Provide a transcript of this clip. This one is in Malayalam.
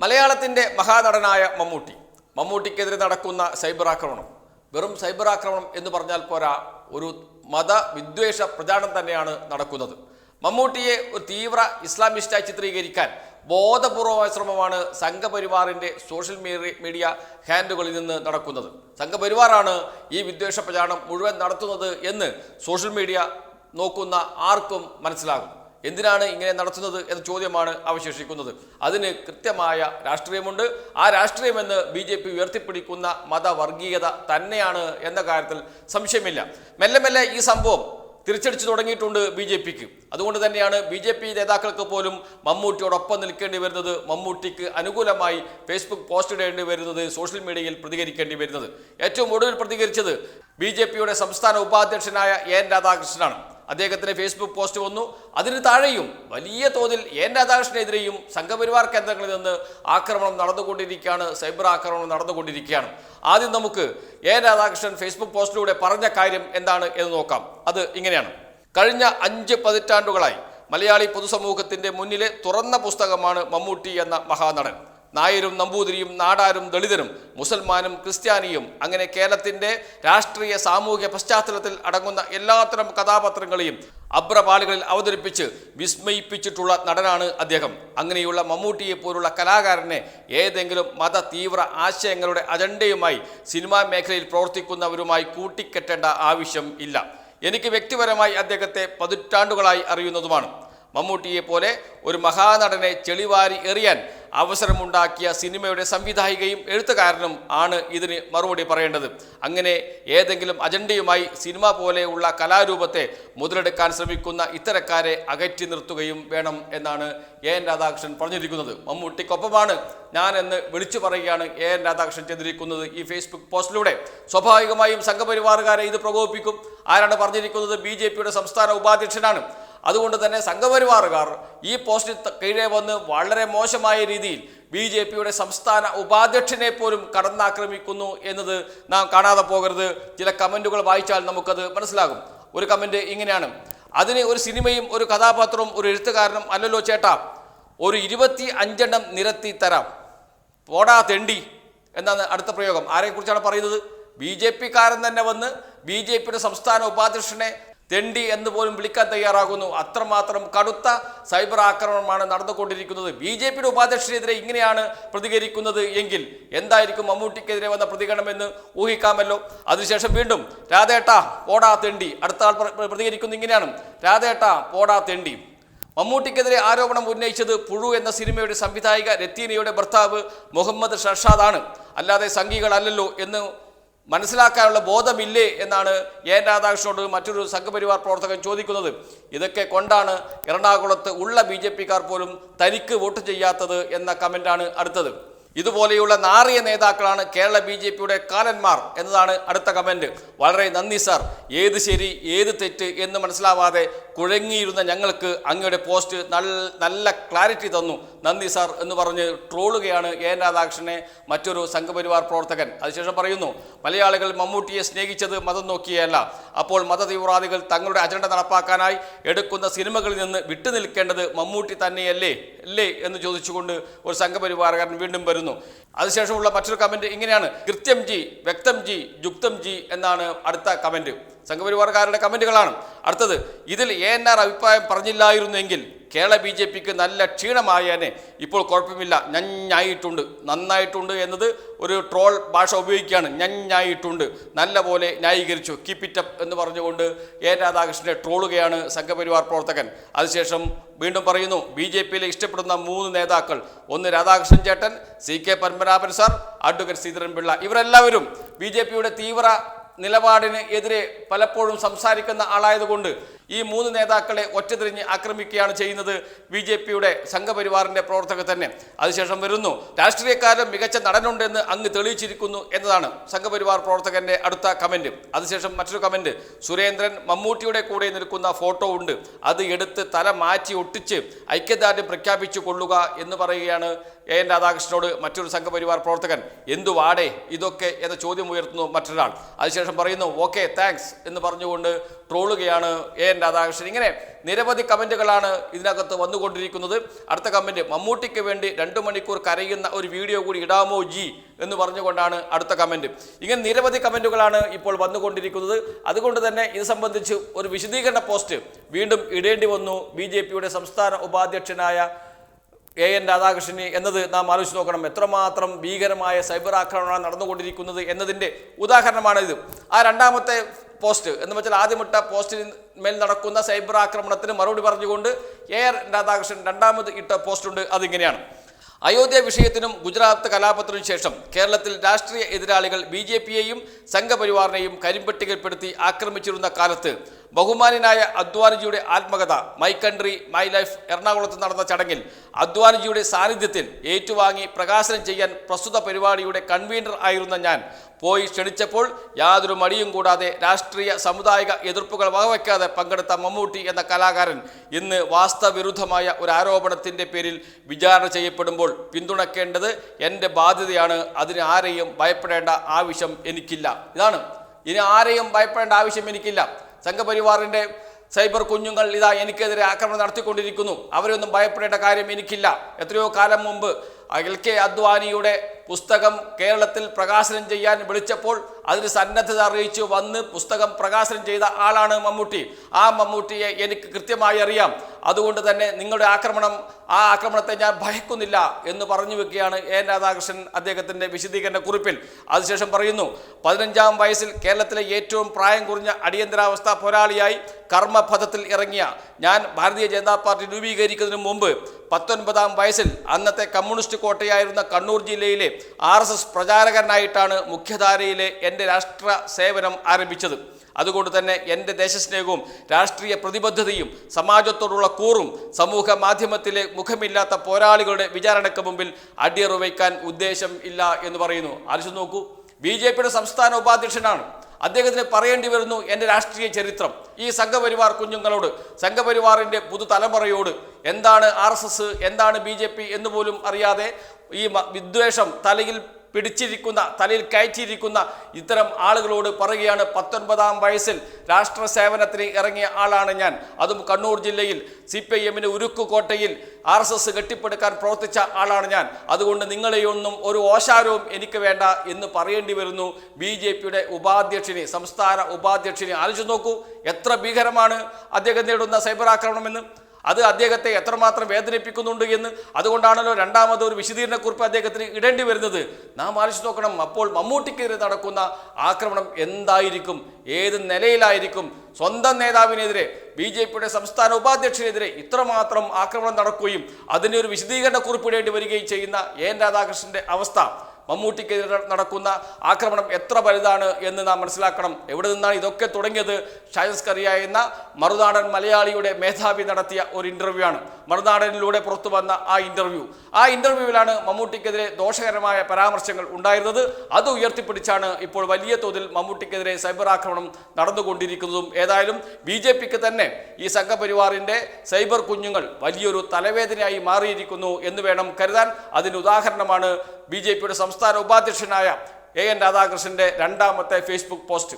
മലയാളത്തിൻ്റെ മഹാനടനായ മമ്മൂട്ടിക്കെതിരെ നടക്കുന്ന സൈബർ ആക്രമണം വെറും സൈബർ ആക്രമണം എന്ന് പറഞ്ഞാൽ പോരാ, ഒരു മതവിദ്വേഷ പ്രചാരണം തന്നെയാണ് നടക്കുന്നത്. മമ്മൂട്ടിയെ ഒരു തീവ്ര ഇസ്ലാമിസ്റ്റായി ചിത്രീകരിക്കാൻ ബോധപൂർവമായ ശ്രമമാണ് സംഘപരിവാറിൻ്റെ സോഷ്യൽ മീഡിയ ഹാൻഡുകളിൽ നിന്ന് നടക്കുന്നത്. സംഘപരിവാറാണ് ഈ വിദ്വേഷ പ്രചാരണം മുഴുവൻ നടത്തുന്നത് എന്ന് സോഷ്യൽ മീഡിയ നോക്കുന്ന ആർക്കും മനസ്സിലാകും. എന്തിനാണ് ഇങ്ങനെ നടത്തുന്നത് എന്ന ചോദ്യമാണ് അവശേഷിക്കുന്നത്. അതിന് കൃത്യമായ രാഷ്ട്രീയമുണ്ട്. ആ രാഷ്ട്രീയമെന്ന് BJP ഉയർത്തിപ്പിടിക്കുന്ന മതവർഗീയത തന്നെയാണ് എന്ന കാര്യത്തിൽ സംശയമില്ല. മെല്ലെ മെല്ലെ ഈ സംഭവം തിരിച്ചടിച്ചു തുടങ്ങിയിട്ടുണ്ട് BJPക്ക്. അതുകൊണ്ട് തന്നെയാണ് BJP നേതാക്കൾക്ക് പോലും മമ്മൂട്ടിയോടൊപ്പം നിൽക്കേണ്ടി വരുന്നത്, മമ്മൂട്ടിക്ക് അനുകൂലമായി ഫേസ്ബുക്ക് പോസ്റ്റ് ഇടേണ്ടി വരുന്നത്, സോഷ്യൽ മീഡിയയിൽ പ്രതികരിക്കേണ്ടി വരുന്നത്. ഏറ്റവും ഒടുവിൽ പ്രതികരിച്ചത് BJPയുടെ സംസ്ഥാന ഉപാധ്യക്ഷനായ AN രാധാകൃഷ്ണനാണ്. അദ്ദേഹത്തിന് ഫേസ്ബുക്ക് പോസ്റ്റ് വന്നു. അതിന് താഴെയും വലിയ തോതിൽ AN രാധാകൃഷ്ണനെതിരെയും സംഘപരിവാർ കേന്ദ്രങ്ങളിൽ നിന്ന് ആക്രമണം നടന്നുകൊണ്ടിരിക്കുകയാണ്, സൈബർ ആക്രമണം നടന്നുകൊണ്ടിരിക്കുകയാണ്. ആദ്യം നമുക്ക് AN രാധാകൃഷ്ണൻ ഫേസ്ബുക്ക് പോസ്റ്റിലൂടെ പറഞ്ഞ കാര്യം എന്താണ് എന്ന് നോക്കാം. അത് ഇങ്ങനെയാണ്: കഴിഞ്ഞ 5 പതിറ്റാണ്ടുകളായി മലയാളി പൊതുസമൂഹത്തിൻ്റെ മുന്നിലെ തുറന്ന പുസ്തകമാണ് മമ്മൂട്ടി എന്ന മഹാനടൻ. നായരും നമ്പൂതിരിയും നാടാരും ദളിതരും മുസൽമാനും ക്രിസ്ത്യാനിയും അങ്ങനെ കേരളത്തിൻ്റെ രാഷ്ട്രീയ സാമൂഹ്യ പശ്ചാത്തലത്തിൽ അടങ്ങുന്ന എല്ലാത്തരം കഥാപാത്രങ്ങളെയും അബ്രപാളികളിൽ അവതരിപ്പിച്ച് വിസ്മയിപ്പിച്ചിട്ടുള്ള നടനാണ് അദ്ദേഹം. അങ്ങനെയുള്ള മമ്മൂട്ടിയെ പോലുള്ള കലാകാരനെ ഏതെങ്കിലും മത തീവ്ര ആശയങ്ങളുടെ അജണ്ടയുമായി സിനിമാ മേഖലയിൽ പ്രവർത്തിക്കുന്നവരുമായി കൂട്ടിക്കെട്ടേണ്ട ആവശ്യം ഇല്ല. എനിക്ക് വ്യക്തിപരമായി അദ്ദേഹത്തെ പതിറ്റാണ്ടുകളായി അറിയുന്നതുമാണ്. മമ്മൂട്ടിയെ പോലെ ഒരു മഹാനടനെ ചെളിവാരി എറിയാൻ അവസരമുണ്ടാക്കിയ സിനിമയുടെ സംവിധായികയും എഴുത്തുകാരനും ആണ് ഇതിന് മറുപടി പറയേണ്ടത്. അങ്ങനെ ഏതെങ്കിലും അജണ്ടയുമായി സിനിമ പോലെയുള്ള കലാരൂപത്തെ മുതലെടുക്കാൻ ശ്രമിക്കുന്ന ഇത്തരക്കാരെ അകറ്റി നിർത്തുകയും വേണം എന്നാണ് AN രാധാകൃഷ്ണൻ പറഞ്ഞിരിക്കുന്നത്. മമ്മൂട്ടിക്കൊപ്പമാണ് ഞാൻ എന്ന് വിളിച്ചു പറയുകയാണ് AN രാധാകൃഷ്ണൻ ചെയ്തിരിക്കുന്നത് ഈ ഫേസ്ബുക്ക് പോസ്റ്റിലൂടെ. സ്വാഭാവികമായും സംഘപരിവാറുകാരെ ഇത് പ്രകോപിപ്പിക്കും. ആരാണ് പറഞ്ഞിരിക്കുന്നത്? BJPയുടെ സംസ്ഥാന ഉപാധ്യക്ഷനാണ്. അതുകൊണ്ട് തന്നെ സംഘപരിവാറുകാർ ഈ പോസ്റ്റിൽ കീഴെ വന്ന് വളരെ മോശമായ രീതിയിൽ BJPയുടെ സംസ്ഥാന ഉപാധ്യക്ഷനെ പോലും കടന്നാക്രമിക്കുന്നു എന്നത് നാം കാണാതെ പോകരുത്. ചില കമൻറ്റുകൾ വായിച്ചാൽ നമുക്കത് മനസ്സിലാകും. ഒരു കമൻറ്റ് ഇങ്ങനെയാണ്: അതിന് ഒരു സിനിമയും ഒരു കഥാപാത്രവും ഒരു എഴുത്തുകാരനും അല്ലല്ലോ ചേട്ടാ, ഒരു 25 എണ്ണം നിരത്തി തരാം, പോടാ തെണ്ടി എന്നാണ് അടുത്ത പ്രയോഗം. ആരെക്കുറിച്ചാണ് പറയുന്നത്? BJPക്കാരൻ തന്നെ വന്ന് BJPയുടെ സംസ്ഥാന ഉപാധ്യക്ഷനെ തെണ്ടി എന്ന് പോലും വിളിക്കാൻ തയ്യാറാകുന്നു. അത്രമാത്രം കടുത്ത സൈബർ ആക്രമണമാണ് നടന്നുകൊണ്ടിരിക്കുന്നത്. BJPയുടെ ഉപാധ്യക്ഷനെതിരെ ഇങ്ങനെയാണ് പ്രതികരിക്കുന്നത് എങ്കിൽ എന്തായിരിക്കും മമ്മൂട്ടിക്കെതിരെ വന്ന പ്രതികരണമെന്ന് ഊഹിക്കാമല്ലോ. അതിനുശേഷം വീണ്ടും രാധേട്ടാ പോടാ തെണ്ടി. അടുത്ത ആൾ പ്രതികരിക്കുന്നത് ഇങ്ങനെയാണ്: രാധേട്ടാ പോടാ തെണ്ടി. മമ്മൂട്ടിക്കെതിരെ ആരോപണം ഉന്നയിച്ചത് പുഴു എന്ന സിനിമയുടെ സംവിധായിക രത്തീനയുടെ ഭർത്താവ് മുഹമ്മദ് ഷർഷാദാണ്, അല്ലാതെ സംഘികളല്ലല്ലോ എന്ന് മനസ്സിലാക്കാനുള്ള ബോധമില്ലേ എന്നാണ് AN രാധാകൃഷ്ണനോട് മറ്റൊരു സംഘപരിവാർ പ്രവർത്തകൻ ചോദിക്കുന്നത്. ഇതൊക്കെ കൊണ്ടാണ് എറണാകുളത്ത് ഉള്ള BJPക്കാർ പോലും തനിക്ക് വോട്ട് ചെയ്യാത്തത് എന്ന കമൻ്റാണ് അടുത്തത്. ഇതുപോലെയുള്ള നാറിയ നേതാക്കളാണ് കേരള BJPയുടെ കാലന്മാർ എന്നതാണ് അടുത്ത കമൻറ്റ്. വളരെ നന്ദി സാർ, ഏത് ശരി ഏത് തെറ്റ് എന്ന് മനസ്സിലാവാതെ കുഴങ്ങിയിരുന്ന ഞങ്ങൾക്ക് അങ്ങയുടെ പോസ്റ്റ് നല്ല ക്ലാരിറ്റി തന്നു, നന്ദി സാർ എന്ന് പറഞ്ഞ് ട്രോളുകയാണ് AN രാധാകൃഷ്ണനെ മറ്റൊരു സംഘപരിവാർ പ്രവർത്തകൻ. അതിനുശേഷം പറയുന്നു: മലയാളികൾ മമ്മൂട്ടിയെ സ്നേഹിച്ചത് മതം നോക്കിയല്ല, അപ്പോൾ മതതീവ്രവാദികൾ തങ്ങളുടെ അജണ്ട നടപ്പാക്കാനായി എടുക്കുന്ന സിനിമകളിൽ നിന്ന് വിട്ടുനിൽക്കേണ്ടത് മമ്മൂട്ടി തന്നെയല്ലേ എന്ന് ചോദിച്ചുകൊണ്ട് ഒരു സംഘപരിവാരകാരൻ വീണ്ടും വരുന്നു. അതിനുശേഷമുള്ള മറ്റൊരു കമന്റ് ഇങ്ങനെയാണ്: കൃത്യം ജി, വ്യക്തം ജി, യുക്തം ജി എന്നാണ് അടുത്ത കമന്റ്. സംഘപരിവാറുകാരുടെ കമന്റുകളാണ്. അടുത്തത്: ഇതിൽ ANR അഭിപ്രായം പറഞ്ഞില്ലായിരുന്നെങ്കിൽ കേരള BJPക്ക് നല്ല ക്ഷീണമായേനെ. ഇപ്പോൾ കുഴപ്പമില്ല, ഞഞ്ഞായിട്ടുണ്ട്. നന്നായിട്ടുണ്ട് എന്നത് ഒരു ട്രോൾ ഭാഷ ഉപയോഗിക്കുകയാണ്. ഞഞ്ഞായിട്ടുണ്ട്, നല്ല പോലെ ന്യായീകരിച്ചു, കീപ് ഇറ്റ് അപ്പ് എന്ന് പറഞ്ഞുകൊണ്ട് AN രാധാകൃഷ്ണനെ ട്രോളുകയാണ് സംഘപരിവാർ പ്രവർത്തകൻ. അതിനുശേഷം വീണ്ടും പറയുന്നു: BJPയിലെ ഇഷ്ടപ്പെടുന്ന 3 നേതാക്കൾ, ഒന്ന് രാധാകൃഷ്ണൻ ചേട്ടൻ, CK Padmanabhan sir, advocate Sreedharan Pillai. ഇവരെല്ലാവരും BJPയുടെ തീവ്ര നിലപാടിന് എതിരെ പലപ്പോഴും സംസാരിക്കുന്ന ആളായതുകൊണ്ട് ഈ 3 നേതാക്കളെ ഒറ്റതിരിഞ്ഞ് ആക്രമിക്കുകയാണ് ചെയ്യുന്നത് BJPയുടെ സംഘപരിവാറിൻ്റെ പ്രവർത്തകർ തന്നെ. അതിനുശേഷം വരുന്നു: രാഷ്ട്രീയക്കാരൻ മികച്ച നടനുണ്ടെന്ന് അങ്ങ് തെളിയിച്ചിരിക്കുന്നു എന്നതാണ് സംഘപരിവാർ പ്രവർത്തകൻ്റെ അടുത്ത കമൻറ്റ്. അതിനുശേഷം മറ്റൊരു കമൻറ്റ്: സുരേന്ദ്രൻ മമ്മൂട്ടിയുടെ കൂടെ നിൽക്കുന്ന ഫോട്ടോ ഉണ്ട്, അത് എടുത്ത് തല മാറ്റി ഒട്ടിച്ച് ഐക്യദാർഢ്യം പ്രഖ്യാപിച്ചു കൊള്ളുക എന്ന് പറയുകയാണ് എൻ രാധാകൃഷ്ണനോട് മറ്റൊരു സംഘപരിവാർ പ്രവർത്തകൻ എന്തു വാടേ ഇതൊക്കെ എന്ന ചോദ്യം ഉയർത്തുന്നു മറ്റൊരാൾ. അതിനുശേഷം പറയുന്നു ഓക്കെ താങ്ക്സ് എന്ന് പറഞ്ഞുകൊണ്ട് ട്രോളുകയാണ് എൻ രാധാകൃഷ്ണൻ. ഇങ്ങനെ നിരവധി കമൻറ്റുകളാണ് ഇതിനകത്ത് വന്നുകൊണ്ടിരിക്കുന്നത്. അടുത്ത കമൻറ്റ്, മമ്മൂട്ടിക്ക് വേണ്ടി 2 മണിക്കൂർ കരയുന്ന ഒരു വീഡിയോ കൂടി ഇടാമോ ജി എന്ന് പറഞ്ഞുകൊണ്ടാണ് അടുത്ത കമൻറ്റ്. ഇങ്ങനെ നിരവധി കമൻറ്റുകളാണ് ഇപ്പോൾ വന്നുകൊണ്ടിരിക്കുന്നത്. അതുകൊണ്ട് തന്നെ ഇത് സംബന്ധിച്ച് ഒരു വിശദീകരണ പോസ്റ്റ് വീണ്ടും ഇടേണ്ടി വന്നു BJPയുടെ സംസ്ഥാന ഉപാധ്യക്ഷനായ എൻ രാധാകൃഷ്ണന് എന്നത് നാം ആലോചിച്ച് നോക്കണം. എത്രമാത്രം ഭീകരമായ സൈബർ ആക്രമണമാണ് നടന്നുകൊണ്ടിരിക്കുന്നത് എന്നതിൻ്റെ ഉദാഹരണമാണ് ഇത്. ആ രണ്ടാമത്തെ പോസ്റ്റ് എന്ന് വെച്ചാൽ ആദ്യമിട്ട പോസ്റ്റിന് മേൽ നടക്കുന്ന സൈബർ ആക്രമണത്തിന് മറുപടി പറഞ്ഞുകൊണ്ട് എൻ രാധാകൃഷ്ണൻ രണ്ടാമത് ഇട്ട പോസ്റ്റുണ്ട്. അതിങ്ങനെയാണ്: അയോധ്യ വിഷയത്തിനും ഗുജറാത്ത് കലാപത്തിനും ശേഷം കേരളത്തിൽ രാഷ്ട്രീയ എതിരാളികൾ BJPയെയും സംഘപരിവാറിനെയും കരിമ്പട്ടികയിൽപ്പെടുത്തി ആക്രമിച്ചിരുന്ന കാലത്ത് ബഹുമാന്യനായ അദ്വാനിജിയുടെ ആത്മകഥ മൈ കൺട്രി മൈ ലൈഫ് എറണാകുളത്ത് നടന്ന ചടങ്ങിൽ അദ്വാനിജിയുടെ സാന്നിധ്യത്തിൽ ഏറ്റുവാങ്ങി പ്രകാശനം ചെയ്യാൻ പ്രസ്തുത പരിപാടിയുടെ കൺവീനർ ആയിരുന്ന ഞാൻ പോയി ക്ഷണിച്ചപ്പോൾ യാതൊരു മടിയും കൂടാതെ രാഷ്ട്രീയ സാമുദായിക എതിർപ്പുകൾ വകവയ്ക്കാതെ പങ്കെടുത്ത മമ്മൂട്ടി എന്ന കലാകാരൻ ഇന്ന് വാസ്തവിരുദ്ധമായ ഒരു ആരോപണത്തിൻ്റെ പേരിൽ വിചാരണ ചെയ്യപ്പെടുമ്പോൾ പിന്തുണയ്ക്കേണ്ടത് എൻ്റെ ബാധ്യതയാണ്. അതിന് ആരെയും ഭയപ്പെടേണ്ട ആവശ്യം എനിക്കില്ല. ഇതാണ്, ഇനി ആരെയും ഭയപ്പെടേണ്ട ആവശ്യം എനിക്കില്ല. സംഘപരിവാറിൻ്റെ സൈബർ കുഞ്ഞുങ്ങൾ ഇതാ എനിക്കെതിരെ ആക്രമണം നടത്തിക്കൊണ്ടിരിക്കുന്നു. അവരൊന്നും ഭയപ്പെടേണ്ട കാര്യം എനിക്കില്ല. എത്രയോ കാലം മുമ്പ് LK അദ്വാനിയുടെ പുസ്തകം കേരളത്തിൽ പ്രകാശനം ചെയ്യാൻ വിളിച്ചപ്പോൾ അതിന് സന്നദ്ധത അറിയിച്ചു വന്ന് പുസ്തകം പ്രകാശനം ചെയ്ത ആളാണ് മമ്മൂട്ടി. ആ മമ്മൂട്ടിയെ എനിക്ക് കൃത്യമായി അറിയാം. അതുകൊണ്ട് തന്നെ നിങ്ങളുടെ ആ ആക്രമണത്തെ ഞാൻ ഭയക്കുന്നില്ല എന്ന് പറഞ്ഞു വെക്കുകയാണ് എൻ രാധാകൃഷ്ണൻ അദ്ദേഹത്തിൻ്റെ വിശദീകരണ കുറിപ്പിൽ. അതിനുശേഷം പറയുന്നു, 15-ാം വയസ്സിൽ കേരളത്തിലെ ഏറ്റവും പ്രായം കുറഞ്ഞ അടിയന്തരാവസ്ഥ പോരാളിയായി കർമ്മപഥത്തിൽ ഇറങ്ങിയ ഞാൻ ഭാരതീയ ജനതാ പാർട്ടി രൂപീകരിക്കുന്നതിന് മുമ്പ് 19-ാം വയസ്സിൽ അന്നത്തെ കമ്മ്യൂണിസ്റ്റ് കോട്ടയായിരുന്ന കണ്ണൂർ ജില്ലയിലെ RSS പ്രചാരകനായിട്ടാണ് മുഖ്യധാരയിലെ എൻ്റെ രാഷ്ട്ര സേവനം ആരംഭിച്ചത്. അതുകൊണ്ട് തന്നെ എൻ്റെ ദേശസ്നേഹവും രാഷ്ട്രീയ പ്രതിബദ്ധതയും സമാജത്തോടുള്ള കൂറും സമൂഹ മാധ്യമത്തിലെ മുഖമില്ലാത്ത പോരാളികളുടെ വിചാരണയ്ക്ക് മുമ്പിൽ അടിയറു വയ്ക്കാൻ ഉദ്ദേശം ഇല്ല എന്ന് പറയുന്നു. ആലോചിച്ച് നോക്കൂ, BJPയുടെ സംസ്ഥാന ഉപാധ്യക്ഷനാണ്. അദ്ദേഹത്തിന് പറയേണ്ടി വരുന്നു എൻ്റെ രാഷ്ട്രീയ ചരിത്രം. ഈ സംഘപരിവാർ കുഞ്ഞുങ്ങളോട്, സംഘപരിവാറിൻ്റെ പുതുതലമുറയോട് എന്താണ് RSS, എന്താണ് BJP എന്ന് പോലും അറിയാതെ ഈ വിദ്വേഷം തലയിൽ കയറ്റിയിരിക്കുന്ന ഇത്തരം ആളുകളോട് പറയുകയാണ്, 19-ാം വയസ്സിൽ രാഷ്ട്ര സേവനത്തിന് ഇറങ്ങിയ ആളാണ് ഞാൻ. അതും കണ്ണൂർ ജില്ലയിൽ CPIMന് ഉരുക്കുകോട്ടയിൽ RSS കെട്ടിപ്പടുക്കാൻ പ്രവർത്തിച്ച ആളാണ് ഞാൻ. അതുകൊണ്ട് നിങ്ങളെയൊന്നും ഒരു ഓശാരവും എനിക്ക് വേണ്ട എന്ന് പറയേണ്ടി വരുന്നു BJPയുടെ ഉപാധ്യക്ഷന്, സംസ്ഥാന ഉപാധ്യക്ഷന്. ആലോചിച്ച് നോക്കൂ, എത്ര ഭീകരമാണ് അദ്ദേഹം നേടുന്ന സൈബർ ആക്രമണമെന്ന്. അത് അദ്ദേഹത്തെ എത്രമാത്രം വേദനിപ്പിക്കുന്നുണ്ട് എന്ന്. അതുകൊണ്ടാണല്ലോ രണ്ടാമത് ഒരു വിശദീകരണക്കുറിപ്പ് അദ്ദേഹത്തിന് ഇടേണ്ടി വരുന്നത്. നാം ആലോചിച്ച് നോക്കണം, അപ്പോൾ മമ്മൂട്ടിക്കെതിരെ നടക്കുന്ന ആക്രമണം എന്തായിരിക്കും, ഏത് നിലയിലായിരിക്കും? സ്വന്തം നേതാവിനെതിരെ, BJPയുടെ സംസ്ഥാന ഉപാധ്യക്ഷനെതിരെ ഇത്രമാത്രം ആക്രമണം നടക്കുകയും അതിന് ഒരു വിശദീകരണക്കുറിപ്പ് ഇടേണ്ടി വരികയും ചെയ്യുന്ന എൻ രാധാകൃഷ്ണന്റെ അവസ്ഥ, മമ്മൂട്ടിക്കെതിരെ നടക്കുന്ന ആക്രമണം എത്ര വലുതാണ് എന്ന് നാം മനസ്സിലാക്കണം. എവിടെ നിന്നാണ് ഇതൊക്കെ തുടങ്ങിയത്? ഷൈൻസ് കറിയ എന്ന മറുനാടൻ മലയാളിയുടെ മേധാവി നടത്തിയ ഒരു ഇൻ്റർവ്യൂ ആണ്. മറുനാടനിലൂടെ പുറത്തു വന്ന ആ ഇൻ്റർവ്യൂവിലാണ് മമ്മൂട്ടിക്കെതിരെ ദോഷകരമായ പരാമർശങ്ങൾ ഉണ്ടായിരുന്നത്. അത് ഉയർത്തിപ്പിടിച്ചാണ് ഇപ്പോൾ വലിയ തോതിൽ മമ്മൂട്ടിക്കെതിരെ സൈബർ ആക്രമണം നടന്നുകൊണ്ടിരിക്കുന്നതും. ഏതായാലും BJPക്ക് തന്നെ ഈ സംഘപരിവാറിൻ്റെ സൈബർ കുഞ്ഞുങ്ങൾ വലിയൊരു തലവേദനയായി മാറിയിരിക്കുന്നു എന്ന് വേണം കരുതാൻ. അതിന് ഉദാഹരണമാണ് BJPയുടെ സംസ്ഥാന ഉപാധ്യക്ഷനായ എൻ രാധാകൃഷ്ണന്റെ രണ്ടാമത്തെ ഫേസ്ബുക്ക് പോസ്റ്റ്.